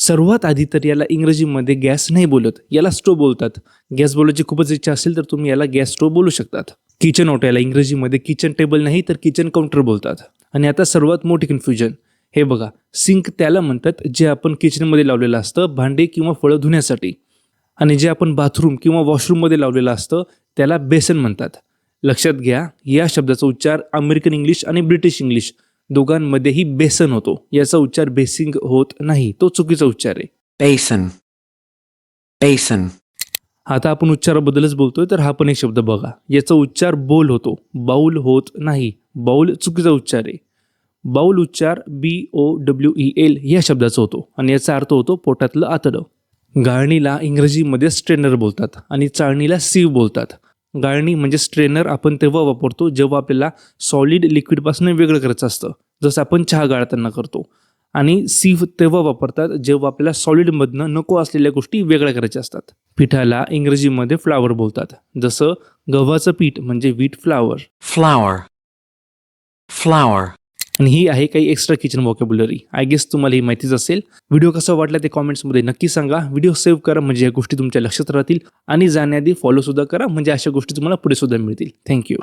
सर्वात आधी तर याला इंग्रजीमध्ये गॅस नाही बोलत, याला स्टोव्ह बोलतात. गॅस बोलायची खूपच इच्छा असेल तर तुम्ही याला गॅस स्टोव्ह बोलू शकतात. किचन ओट याला इंग्रजीमध्ये किचन टेबल नाही तर किचन काउंटर बोलतात. आणि आता सर्वात मोठी कन्फ्युजन, हे बघा, सिंक त्याला म्हणतात जे आपण किचनमध्ये लावलेलं असतं भांडे किंवा फळं धुण्यासाठी, आणि जे आपण बाथरूम किंवा वॉशरूममध्ये लावलेलं असतं त्याला बेसन म्हणतात. लक्षात घ्या, या शब्दाचा उच्चार अमेरिकन इंग्लिश आणि ब्रिटिश इंग्लिश दोघांमध्येही बेसन होतो. याचा उच्चार बेसिंग होत नाही, तो चुकीचा उच्चार आहे. basin, basin, आता आपण उच्चाराबद्दलच बोलतोय तर हा पण एक शब्द बघा, याचा उच्चार बोल होतो, बाउल होत नाही. बाउल चुकीचा उच्चार आहे. बाउल उच्चार BOWEL या शब्दाचा होतो आणि याचा अर्थ होतो पोटातलं आतडं. गाळणीला इंग्रजीमध्ये स्ट्रेनर बोलतात आणि चाळणीला सीव बोलतात. गाळणी म्हणजे स्ट्रेनर आपण तेव्हा वापरतो जेव्हा आपल्याला सॉलिड लिक्विडपासून वेगळं करायचं असतं, जसं आपण चहा गाळताना करतो. आणि सीव तेव्हा वापरतात जेव्हा आपल्याला सॉलिडमधनं नको असलेल्या गोष्टी वेगळ्या करायच्या असतात. पिठाला इंग्रजीमध्ये फ्लावर बोलतात, जसं गव्हाचं पीठ म्हणजे व्हीट फ्लावर. flour, flour. आणि ही आहे काही एक्स्ट्रा किचन वॉकॅब्युलरी. आय गेस तुम्हाला ही माहितीच असेल. व्हिडिओ कसा वाटला ते कॉमेंट्समध्ये नक्की सांगा. व्हिडिओ सेव्ह करा म्हणजे या गोष्टी तुमच्या लक्षात राहतील आणि जाण्याआधी फॉलो सुद्धा करा म्हणजे अशा गोष्टी तुम्हाला पुढे सुद्धा मिळतील. थँक्यू.